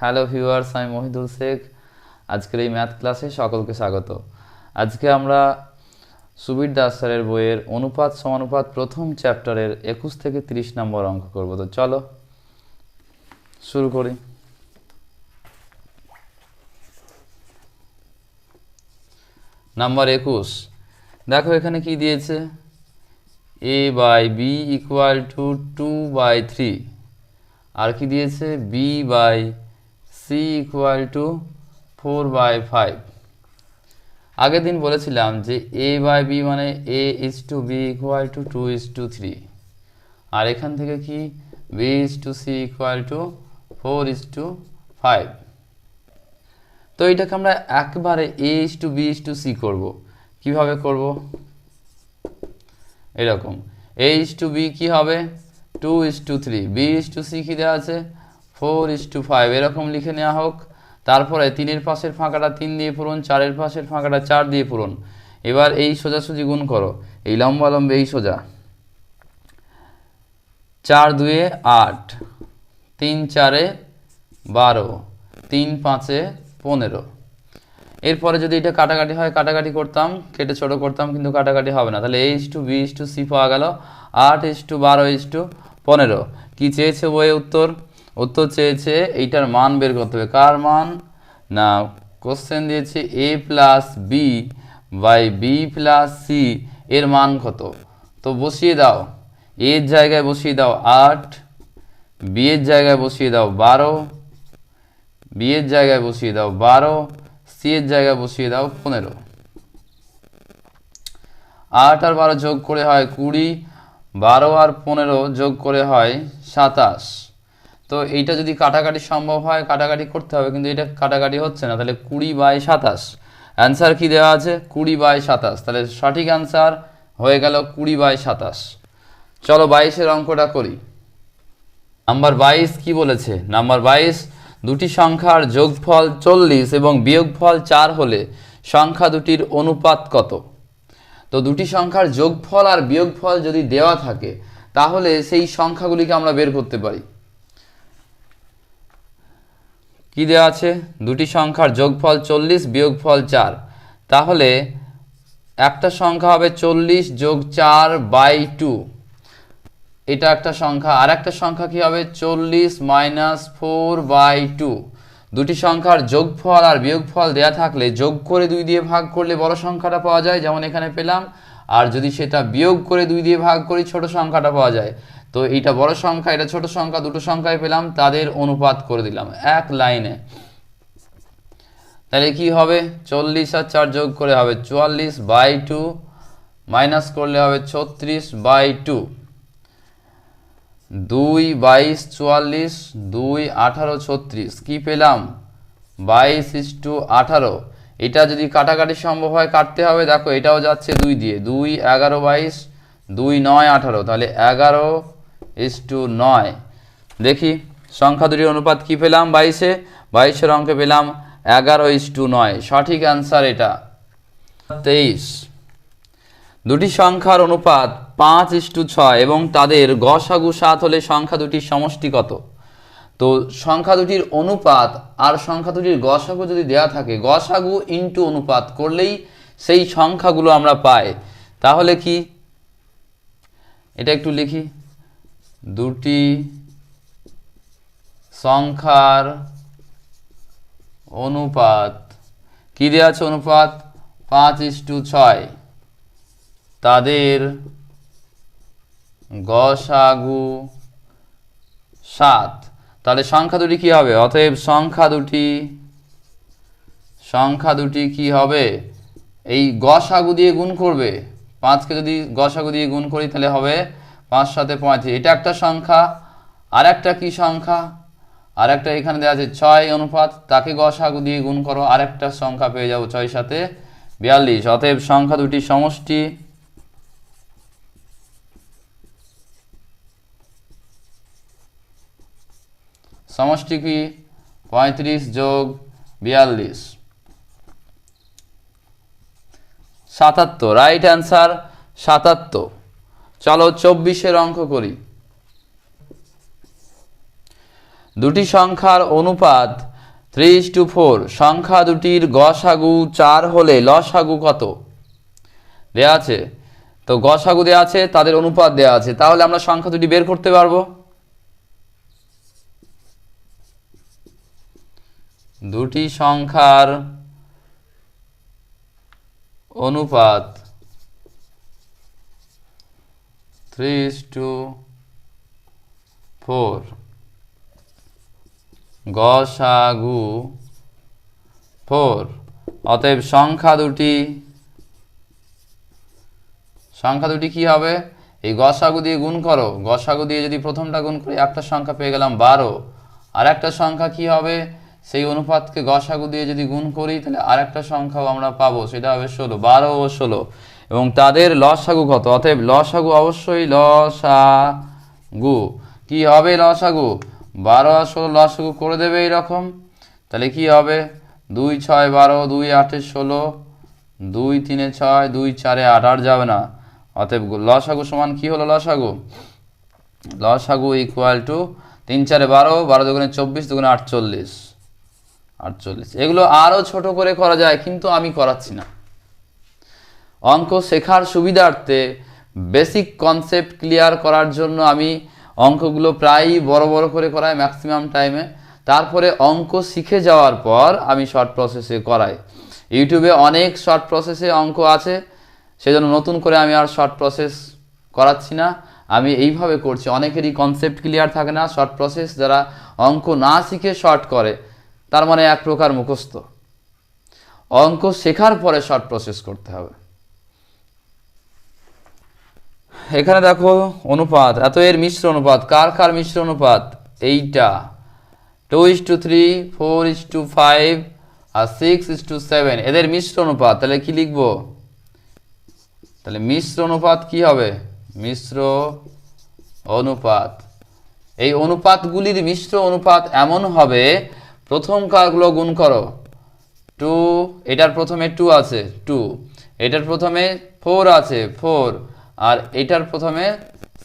Hello viewers, আমি মহিদুল শেখ। আজকের এই ম্যাথ ক্লাসে সকলকে স্বাগত। আজকে আমরা সুবীর দাস স্যারের বইয়ের অনুপাত সমানুপাত প্রথম চ্যাপ্টারের 21 থেকে 30 নম্বর অঙ্ক করব। তো চলো শুরু করি। নাম্বার 21, দেখো এখানে কি দিয়েছে, a/b = 2/3, আর কি দিয়েছে b/c = 4/5। আগের দিন বলেছিলাম যে a/b মানে a:b = 2:3, আর এখান থেকে কি b:c = 4:5। তো এটাকে আমরা একবারে a:b:c করব। কিভাবে করব? এরকম a:b কি হবে 2:3, b:c কি দেওয়া আছে 4:5, এরকম লিখে নেওয়া হোক। তারপরে 3-এর পাশের ফাঁকাটা 3 দিয়ে পূরণ, 4-এর পাশের ফাঁকাটা 4 দিয়ে পূরণ। এবার এই সোজাসুজি গুণ করো, এই লম্বা লম্বে এই সোজা, 4×2 = 8, 3×4 = 12, 3×5 = 15। এরপরে যদি এটা কাটাকাটি হয় কাটাকাটি করতাম, কেটে ছোট করতাম, কিন্তু কাটাকাটি হবে না। তাহলে a:b:c পাওয়া গেল 8:12:15। কি চেয়েছে বইয়ে? উত্তর চেয়েছে এইটার মান বের করতে হবে। কার মান? না, কোশ্চেন দিয়েছে a+b/b+c এর মান কত। তো বসিয়ে দাও, এর জায়গায় বসিয়ে দাও 8, বি এর জায়গায় বসিয়ে দাও 12, বি এর জায়গায় বসিয়ে দাও 12, সি এর জায়গায় বসিয়ে দাও 15। 8 আর 12 যোগ করে হয় 20, 12 আর 15 যোগ করে হয় 27। তো এইটা যদি কাটাকাটি সম্ভব হয় কাটাকাটি করতে হবে, কিন্তু এটা কাটাকাটি হচ্ছে না। তাহলে 20/27 অ্যান্সার কি দেওয়া আছে 20/27। তাহলে সঠিক অ্যান্সার হয়ে গেল 20/27। চলো 22-এর অঙ্কটা করি। নাম্বার 22 কি বলেছে? নাম্বার 22, দুটি সংখ্যার যোগফল 40 এবং বিয়োগফল 4 হলে সংখ্যা দুটির অনুপাত কত? তো দুটি সংখ্যার যোগফল আর বিয়োগফল যদি দেওয়া থাকে তাহলে সেই সংখ্যাগুলিকে আমরা বের করতে পারি। কি দেওয়া আছে? দুটি সংখ্যার যোগফল 40 বিয়োগফল 4, তাহলে একটা সংখ্যা হবে 40 + 4/2, এটা একটা সংখ্যা। আর একটা সংখ্যা কি হবে 40 - 4/2। দুটি সংখ্যার যোগফল আর বিয়োগফল দেয়া থাকলে যোগ করে 2 দিয়ে ভাগ করলে বড় সংখ্যাটা পাওয়া যায়, যেমন এখানে পেলাম। আর যদি সেটা বিয়োগ করে 2 দিয়ে ভাগ করি ছোট সংখ্যাটা পাওয়া যায়। তো এইটা বড় সংখ্যা, এটা ছোট সংখ্যা, দুটো সংখ্যায় পেলাম, তাদের অনুপাত করে দিলাম এক লাইনে। তাহলে কি হবে 40 আর 4 যোগ করে হবে 44/2, মাইনাস করলে হবে 36/2। 2 22 44, 2 18 36, কি পেলাম 22:18। এটা যদি কাটাকাটি সম্ভব হয় কাটতে হবে। দেখো এটাও যাচ্ছে 2 দিয়ে, 2 11 22, 2 9 18, তাহলে 11:9। দেখি সংখ্যা দুটির অনুপাত কি পেলাম 22-এর অঙ্কে পেলাম 11:9। সঠিক অ্যান্সার এটা। 23, দুটি সংখ্যার অনুপাত 5:6 এবং তাদের গসাগু 7 হলে সংখ্যা দুটির সমষ্টি কত? তো সংখ্যা দুটির অনুপাত আর সংখ্যা দুটির গসাগু যদি দেয়া থাকে, গসাগু ইন্টু অনুপাত করলেই সেই সংখ্যাগুলো আমরা পাই। তাহলে কি, এটা একটু লিখি, দুটি সংখ্যার অনুপাত কি দেওয়া আছে? অনুপাত 5:6, তাদের গসাগু 7। তাহলে সংখ্যা দুটি কি হবে? অতএব সংখ্যা দুটি কি হবে? এই গসাগু দিয়ে গুণ করবে। 5কে যদি গসাগু দিয়ে গুণ করি তাহলে হবে 5 × 7 = 35। এটা একটা সংখ্যা। আর একটা কি সংখ্যা? আর একটা এখানে দেওয়া আছে 6 অনুপাত, তাকে গসাগু দিয়ে গুণ করো, আর একটা সংখ্যা পেয়ে যাবো 6 × 7 = 42। অতএব সংখ্যা দুটির সমষ্টি কি 35 + 42, 77। Right answer 77। চলো 24-এর অঙ্ক করি। দুটি সংখ্যার অনুপাত 3:4 সংখ্যা দুটির গসাগু 4 হলে লসাগু কত দেয়া আছে। তো গসাগু দেয়া আছে, তাদের অনুপাত দেয়া আছে, তাহলে আমরা সংখ্যা দুটি বের করতে পারবো। দুটি সংখ্যার অনুপাত 3:4 গসাগু 4। অতএব সংখ্যা দুটি কি হবে, এই গসাগু দিয়ে গুণ করো, গসাগু দিয়ে যদি প্রথমটা গুণ করি একটা সংখ্যা পেয়ে গেলাম 12, আর একটা সংখ্যা কি হবে, সেই অনুপাতকে গসাগু দিয়ে যদি গুণ করি তাহলে আরেকটা সংখ্যাও আমরা পাবো, সেটা হবে 16, 12 ও 16, এবং তাদের লসাগু কত। অতএব লসাগু অবশ্যই লসাগু কি হবে, লসাগু 12 আর 16 লসাগু করে দেবে এইরকম, তাহলে কি হবে 2 6 12, 2 8 16, 2 3 6, 2 4 8, আর যাবে না। অতএব লসাগু সমান কি হলো, লসাগু ইকুয়াল টু 3 4 12, 12 দুগুণে 24, দুগুণে 48। এগুলো আরো ছোট করে করা যায়, কিন্তু আমি করাচ্ছি না। অঙ্ক শেখার সুবিধার্থে বেসিক কনসেপ্ট ক্লিয়ার করার জন্য আমি অঙ্কগুলো প্রায়ই বড় বড় করে করাই ম্যাক্সিমাম টাইমে, তারপরে অঙ্ক শিখে যাওয়ার পর আমি শর্ট প্রসেসে করাই। ইউটিউবে অনেক শর্ট প্রসেসে অঙ্ক আছে, সেজন্য নতুন করে আমি আর শর্ট প্রসেস করাচ্ছি না, আমি এইভাবে করছি। অনেকেরই কনসেপ্ট ক্লিয়ার থাকে না, শর্ট প্রসেস যারা অঙ্ক না শিখে শর্ট করে তার মানে এক প্রকার মুখস্থ। অঙ্ক শেখার পরে শর্ট প্রসেস করতে হবে। এখানে দেখো অনুপাত, এত এর মিশ্র অনুপাত, কার মিশ্র অনুপাত, এইটা 2:3, 4:5 আর 6:7, এদের মিশ্র অনুপাত। তাহলে কি লিখবো, তাহলে মিশ্র অনুপাত কি হবে, মিশ্র অনুপাত। এই অনুপাতগুলির মিশ্র অনুপাত এমন হবে, প্রথম কারগুলো গুণ করো, 2, এটার প্রথমে 2 আছে 2, এটার প্রথমে 4 আছে 4, আর এটার প্রথমে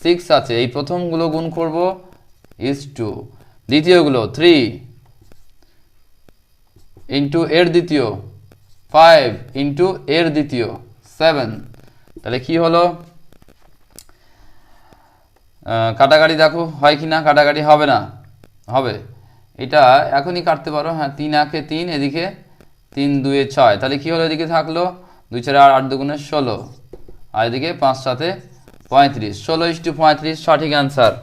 6 আছে, এই প্রথমগুলো গুণ করব is2, দ্বিতীয়গুলো 3 ইন্টু এর দ্বিতীয়, 5 ইন্টু এর দ্বিতীয় 7। তাহলে কি হলো, কাটাকাটি দেখো হয় কি না, কাটাকাটি হবে না, হবে, এটা এখনই কাটতে পারো, হ্যাঁ 3 1 3, এদিকে 3 2 6, তাহলে কি হলো, এদিকে থাকলো 2 4 8 8 2 16, আর এদিকে 5 7 35, 16:35 সঠিক অ্যান্সার।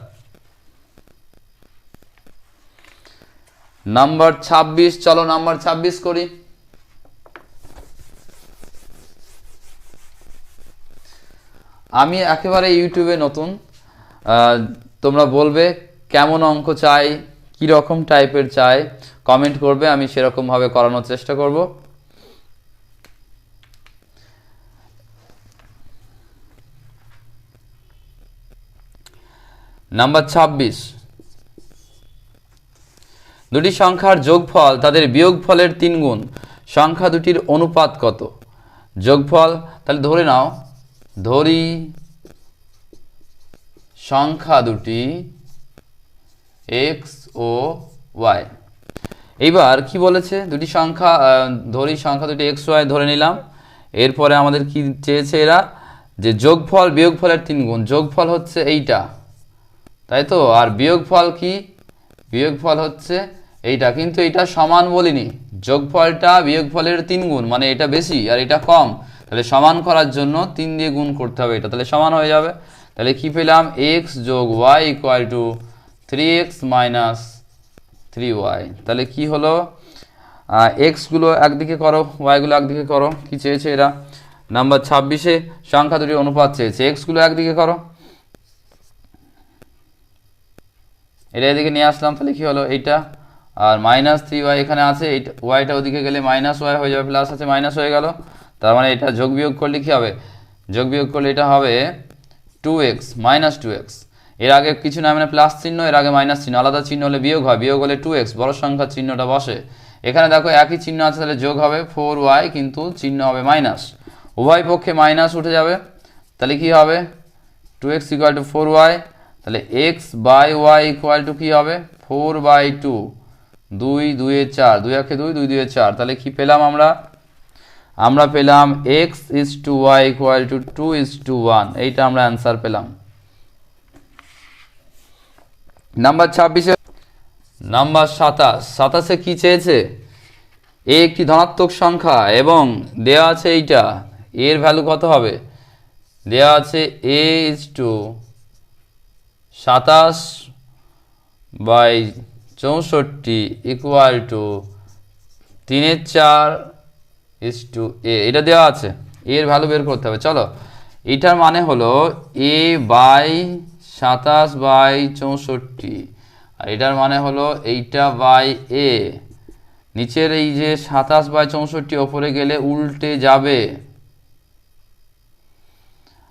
নাম্বার 26, চলো নাম্বার 26 করি। আমি একেবারে ইউটিউবে নতুন, তোমরা বলবে কেমন অঙ্ক চাই, কি রকম টাইপের চাই, কমেন্ট করবে, আমি সেরকম ভাবে করানোর চেষ্টা করব। নাম্বার 26, দুটি সংখ্যার যোগফল তাদের বিয়োগফলের 3 গুণ, সংখ্যা দুটির অনুপাত কত। যোগফল, তাহলে ধরে নাও, ধরি সংখ্যা দুটি x ও y। এইবার কি বলেছে, দুটি সংখ্যা, ধরি সংখ্যা দুটি x y ধরে নিলাম, এরপরে আমাদের কি চেয়েছে এরা, যে যোগফল বিয়োগফলের 3 গুণ। যোগফল হচ্ছে এইটা, তাই তো, আর বিয়োগফল কি, বিয়োগফল হচ্ছে এইটা, কিন্তু এটা সমান বলিনি, যোগফলটা বিয়োগফলের 3 গুণ, মানে এটা বেশি আর এটা কম, তাহলে সমান করার জন্য 3 দিয়ে গুণ করতে হবে এটা, তাহলে সমান হয়ে যাবে। তাহলে কি পেলাম, x যোগ y equal two 3x minus 3y। তাহলে কি হলো, x গুলো একদিকে করো, y গুলো একদিকে করো, কি চেয়েছে এরা, নাম্বার 26-এ সংখ্যা দুটির অনুপাত চেয়েছে, x গুলো একদিকে করো, এটা এদিকে নিয়ে আসলাম, তাহলে কি হলো এইটা, আর মাইনাস 3y এখানে আছে, এইটা ওয়াইটা ওদিকে গেলে মাইনাস ওয়াই হয়ে যাবে, প্লাস আছে মাইনাস হয়ে গেল, তার মানে এটা যোগ বিয়োগ করলে কি হবে, যোগ বিয়োগ করলে এটা হবে 2x মাইনাস 2x, এর আগে কিছু না, মানে প্লাস চিহ্ন, এর আগে মাইনাস চিহ্ন, আলাদা চিহ্ন হলে বিয়োগ হয়, বিয়োগ হলে 2x, বড় সংখ্যার চিহ্নটা বসে। এখানে দেখো একই চিহ্ন আছে, তাহলে যোগ হবে 4y, কিন্তু চিহ্ন হবে মাইনাস, উভয় পক্ষে মাইনাস উঠে যাবে, তাহলে কি হবে 2x ইকুয়াল টু 4y, তাহলে x by y equal to কি হবে 4/2, 2 2 এ 4, 2 একে 2, 2 2 এ 4, তাহলে কি পেলাম আমরা পেলাম x/y = 2:1, এইটা আমরা অ্যান্সার পেলাম। নাম্বার 26 নাম্বার 27 কি চেয়েছে? এ একটি ধনাত্মক সংখ্যা এবং দেয়া আছে এইটা, এর ভ্যালু কত হবে? দেয়া আছে a/27/64 = 3/4 এটা দেওয়া আছে, এর ভ্যালু বের করতে হবে। চলো, এটার মানে হলো a/27/64, আর এটার মানে হলো এইটা বাই এ। নিচের এই যে 27/64 ওপরে গেলে উল্টে যাবে।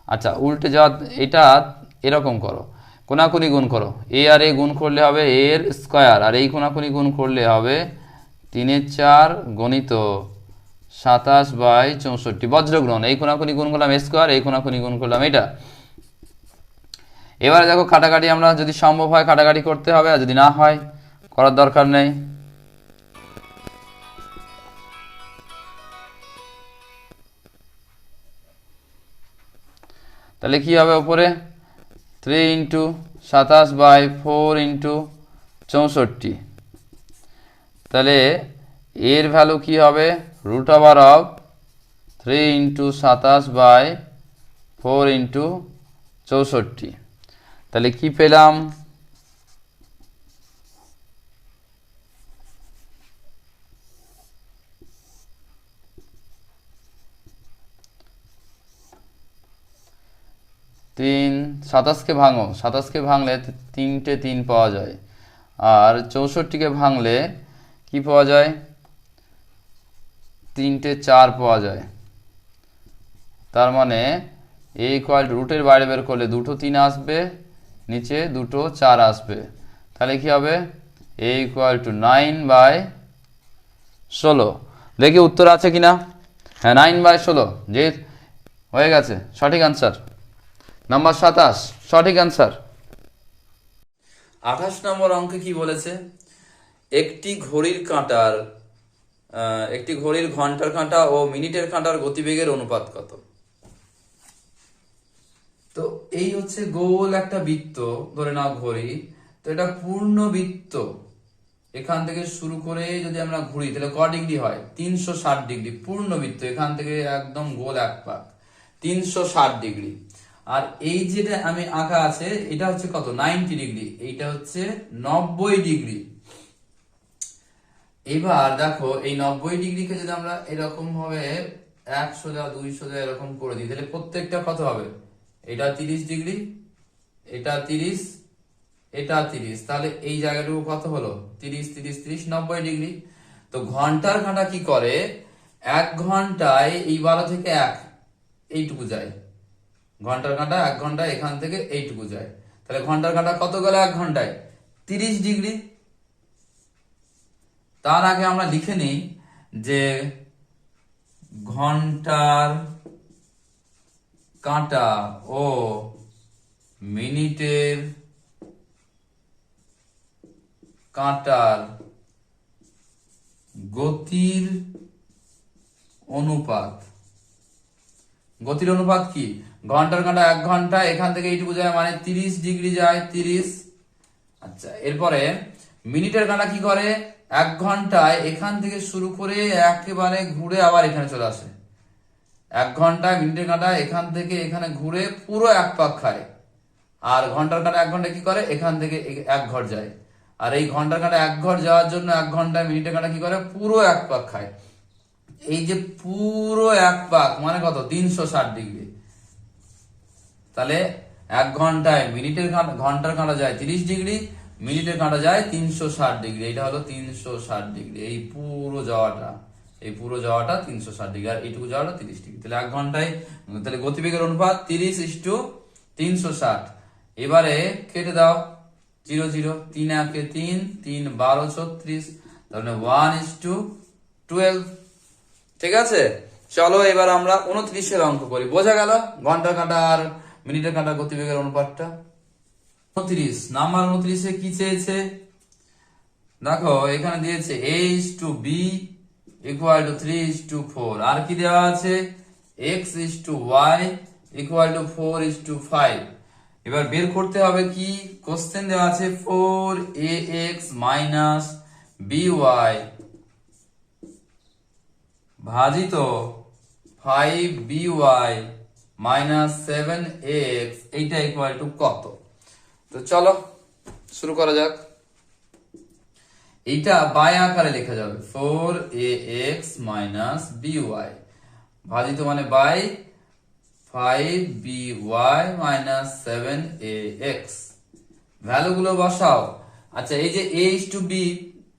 আচ্ছা, উল্টে যাওয়া, এটা এরকম করো, কোনাকুনি গুণ করো, এ আর এ গুণ করলে হবে এর স্কয়ার, আর এই কোনাকুনি গুণ করলে হবে 3/4 গণিত 27/64 বজ্রগ্রহণ। এই কোনাকুনি গুণ করলাম স্কয়ার, এই কোনাকুনি গুণ করলাম এটা। এবারে দেখো কাটাকাটি, আমরা যদি সম্ভব হয় কাটাকাটি করতে হবে, আর যদি না হয় করার দরকার নেই। তাহলে কি হবে উপরে? 3 × 27/4 × 64, তাহলে এর ভ্যালু কি হবে? √3 × 27/4 × 64, তাহলে কি পেলাম? 3, 27কে ভাঙো, 27কে ভাঙলে 3টে 3 পাওয়া যায়, আর 64কে ভাঙলে কি পাওয়া যায়? 3টে 4 পাওয়া যায়। তার মানে a = রুটের বাইরে বের করলে দুটো 3 আসবে, নিচে দুটো 4 আসবে, তাহলে কি হবে? a = 9/16। দেখি উত্তর আছে কিনা। হ্যাঁ, 9/16, যে হয়ে গেছে, সঠিক আনসার। নাম্বার 27 সঠিক অ্যান্সার। 28 নম্বর অঙ্কে কি বলেছে? একটি ঘড়ির ঘন্টার কাঁটা ও মিনিটের কাঁটার গতিবেগের অনুপাত কত? তো এই হচ্ছে গোল একটা বৃত্ত, ধরে নাও ঘড়ি, তো এটা পূর্ণ বৃত্ত। এখান থেকে শুরু করে যদি আমরা ঘুরি তাহলে ক ডিগ্রি হয়? 360 ডিগ্রি। পূর্ণ বৃত্ত, এখান থেকে একদম গোল এক পাক, 360 ডিগ্রি। আর এই যেটা আমি আঁকা আছে এটা হচ্ছে কত? 90 ডিগ্রি, এইটা হচ্ছে 90 ডিগ্রি। এবার দেখো এই 90 ডিগ্রিকে যদি আমরা এরকম ভাবে 1 সোজা 2 সোজা এরকম করে দিই, তাহলে প্রত্যেকটা কত হবে? এটা 30 ডিগ্রি, এটা 30, এটা 30, তাহলে এই জায়গাটুকু কত হলো? 30 30 30 90 ডিগ্রি। তো ঘন্টার কাঁটা কি করে? 1 ঘন্টায় এই 12 থেকে 1 এইটুকু যায়, ঘন্টার কাঁটা 1 ঘন্টায় এখান থেকে এইটুকু যায়, তাহলে ঘন্টার কাঁটা কত গেল 1 ঘন্টায়? 30 ডিগ্রি। তার আগে আমরা লিখে নিই যে ঘন্টার কাঁটা ও মিনিটের কাঁটার গতির অনুপাত। গতির অনুপাত কি? ঘন্টার কাঁটা 1 ঘন্টা এখান থেকে এইটুকু যায়, মানে 30 ডিগ্রি যায়, 30। আচ্ছা, এরপরে মিনিটের কাঁটা কি করে? 1 ঘন্টায় এখান থেকে শুরু করে একেবারে ঘুরে আবার এখানে চলে আসে। 1 ঘন্টায় মিনিটের কাঁটা এখান থেকে এখানে ঘুরে পুরো এক পাক খায়। আর ঘন্টার কাঁটা 1 ঘন্টা কি করে? এখান থেকে 1 ঘর যায়। আর এই ঘন্টার কাঁটা 1 ঘর যাওয়ার জন্য 1 ঘন্টায় মিনিটের কাঁটা কি করে? পুরো এক পাক খায়। এই যে পুরো এক পাক মানে কত? 360 ডিগ্রি। তাহলে 1 ঘন্টায় ঘন্টার কাঁটা যায় 30 ডিগ্রি, মিনিটের কাঁটা যায় 360 ডিগ্রি। এটা হলো 360 ডিগ্রি, এই পুরো যাওয়াটা 360 ডিগ্রি, আর এইটুকু যাওয়াটা 30 ডিগ্রি। তাহলে 1 ঘন্টায়, তাহলে গতিবেগের অনুপাত 30:360। এবারে কেটে দাও, 0 0, 3 1 3, 3 12 36, তাহলে 1:12। ঠিক আছে, চলো এবার আমরা 29 এর অঙ্ক করি। বোঝা গেল ঘন্টার কাঁটা আর মিনিটের কাঁটা গতিবেগের অনুপাতটা। 29 নাম্বার 29 এ কি চেয়েছে? দেখো এখানে দিয়েছে a is to b equal to 3 is to 4, আর কি দেওয়া আছে x is to y equal to 4 is to 5। এবার বের করতে হবে কি, কোশ্চেন দেওয়া আছে 4ax minus by ভাজিত 5by minus 7x এইটা ইকুয়াল টু কত। তো চলো শুরু করা যাক। এইটা বাই আকারে লেখা যাবে 4ax minus by ভাজিত মানে by 5by minus 7ax, value গুলো বসাও। আচ্ছা এই যে a is to b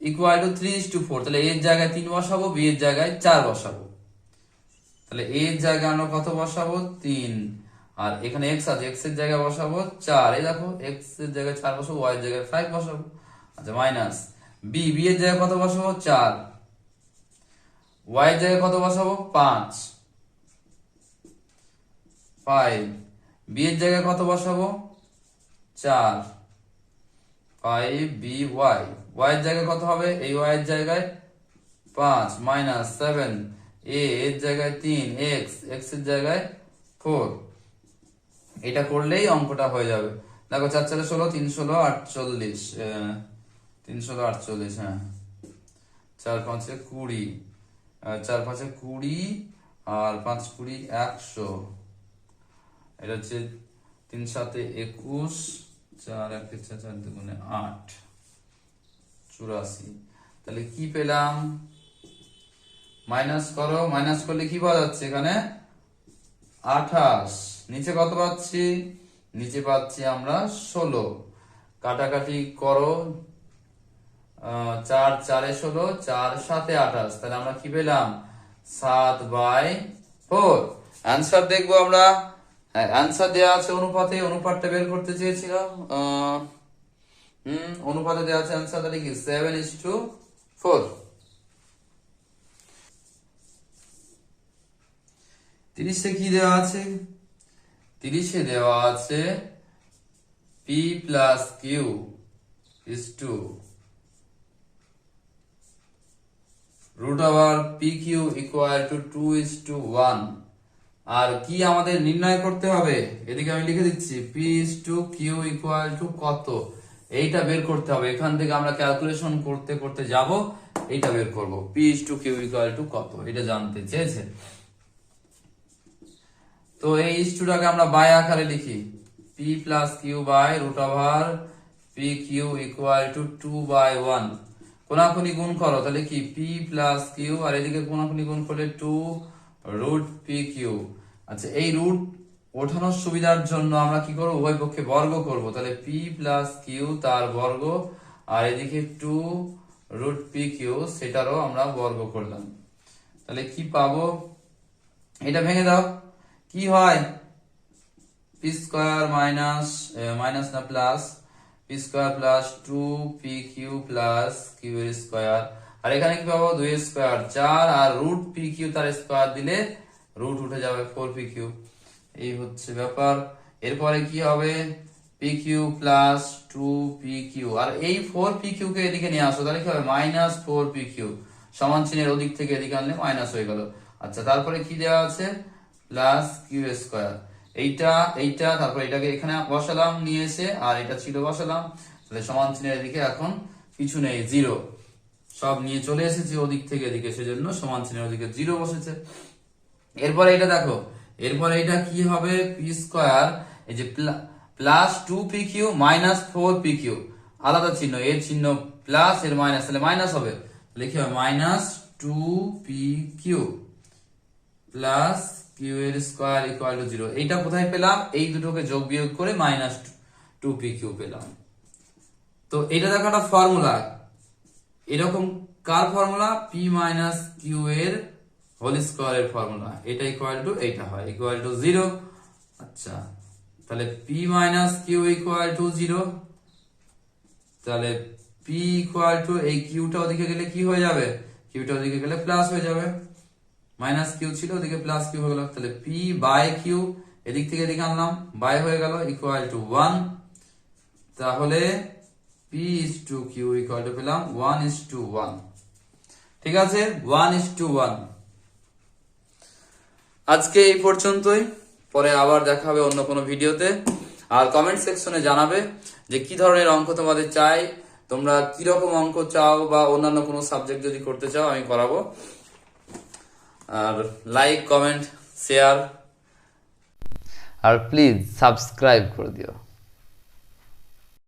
equal to 3 is to 4, তাহলে a এর জায়গায় 3 বসাবো, b এর জায়গায় 4 বসাবো। তাহলে a এর জায়গায় আমরা কত বসাবো 3, আর এখানে x আছে, x এর জায়গায় বসাবো 4। এই দেখো x এর জায়গায় 4 বসাবো, y এর জায়গায় 5 বসাবো। আচ্ছা মাইনাস b এর জায়গায় কত বসাবো 4, y এর জায়গায় কত বসাবো 5 b এর জায়গায় কত বসাবো 4 5by, y এর জায়গায় কত হবে, এই y এর জায়গায় 5 মাইনাস 7 a এর জায়গায় 3 x এর জায়গায় 4। এটা করলেই অঙ্কটা হয়ে যাবে। দেখো 4 4 16 3 16 48, 3 16 48, হ্যাঁ 4 5 20, 4 5 20 আর 5 20 100, এটা হচ্ছে 3 7 21, 4 1 4 4 2 8 84। তাহলে কি পেলাম, মাইনাস করো, মাইনাস করলে কি পাওয়া যাচ্ছে এখানে 28, নিচে কত পাচ্ছি, নিচে পাচ্ছি আমরা 16। কাটাকাটি করো, 4 4 16, 4 7 28, তাহলে আমরা কি পেলাম 7/4। অ্যান্সার দেখবো আমরা। হ্যাঁ অ্যান্সার দেওয়া আছে অনুপাতে, অনুপাতটা বের করতে চেয়েছিলাম, অনুপাতে দেওয়া আছে অ্যান্সার, তাহলে কি 7:4। 30 কি দেওয়া আছে, 30 দেওয়া আছে p plus q is to root over pq equal to 2 is to 1। আর কি আমাদের নির্ণয় করতে হবে, এদিকে আমি লিখে দিচ্ছি p is to q equal to কত, এইটা বের করতে হবে। এখান থেকে আমরা ক্যালকুলেশন করতে করতে যাব, এইটা বের করব p is to q equal to কত, এটা জানতে চেয়েছে। তো এই ইস্টুটাকে আমরা বাই আকারে লিখি p plus q by root over pq equal to 2/1। কোনাকুনি গুণ করো, তাহলে কি p plus q, আর এদিকে কোনাকুনি গুণ করলে 2 root pq। আচ্ছা এই রুট ওঠানোর সুবিধার জন্য আমরা কি করব, উভয় পক্ষে বর্গ করব, তাহলে p plus q তার বর্গ, আর এদিকে 2 root pq সেটারও আমরা বর্গ করলাম। তাহলে কি পাবো, এটা ভেঙে দাও, কি হয় p স্কয়ার মাইনাস মাইনাস না plus p square plus 2pq plus q এর স্কয়ার, আর এখানে কি পাবো 2 এর স্কয়ার 4, আর রুট pq তার স্কয়ার দিলে রুট উঠে যাবে 4pq। এই হচ্ছে ব্যাপার। এরপরে কি হবে pq প্লাস 2pq, আর এই 4pq কে এদিকে নিয়ে আসো, তাহলে কি হবে মাইনাস 4pq, সমান চিহ্নের ওদিক থেকে এদিকে আনলে মাইনাস হয়ে গেল। আচ্ছা তারপরে কি দেওয়া আছে প্লাস কিউ স্কয়ার, এইটা এইটা, তারপর এটাকে এখানে বসালাম নিয়ে এসে, আর এটা ছিল বসালাম, তাহলে সমান চিহ্নের এদিকে এখন কিছু নেই, জিরো, সব নিয়ে চলে এসেছে ওদিক থেকে এদিকে, সেজন্য সমান চিহ্নের ওদিকে জিরো বসেছে। এরপরে এটা দেখো, এরপরে এটা কি হবে পি স্কয়ার, এই যে প্লাস 2pq মাইনাস 4pq, আলাদা চিহ্ন, এর চিহ্ন প্লাস এর মাইনাস, তাহলে মাইনাস হবে, তাহলে কি হবে মাইনাস 2pq প্লাস কিউ এর স্কয়ার ইকুয়াল টু 0। এইটা কোথায় পেলাম, এই দুটোকে যোগ বিয়োগ করে মাইনাস 2pq পেলাম। তো এটা দেখো একটা ফর্মুলা, এরকম কার ফর্মুলা, p মাইনাস কিউ এর হোল স্কয়ার এর ফর্মুলা, এটা ইকুয়াল টু এইটা হয় ইকুয়াল টু 0। আচ্ছা তাহলে p minus q equal to 0, তাহলে p ইকুয়াল টু এই কিউটা ওদিকে গেলে কি হয়ে যাবে, কিউটা ওদিকে গেলে প্লাস হয়ে যাবে, মাইনাস কিউ ছিল ওদিকে প্লাস কিউ হয়ে গেল, তাহলে p বাই কিউ এদিক থেকে এদিকে আনলাম বাই হয়ে গেল ইকুয়াল টু 1। তাহলে p P/Q ইকুয়াল টু পেলাম 1:1। ঠিক আছে, 1:1। আজকে এই পর্যন্তই, পরে আবার দেখা হবে অন্য কোনো ভিডিওতে। আর কমেন্ট সেকশনে জানাবে যে কি ধরনের অঙ্ক তোমাদের চাই, তোমরা কিরকম অঙ্ক চাও, বা অন্যান্য কোনো সাবজেক্ট যদি করতে চাও আমি করাবো। আর লাইক, কমেন্ট, শেয়ার আর প্লিজ সাবস্ক্রাইব করে দিও।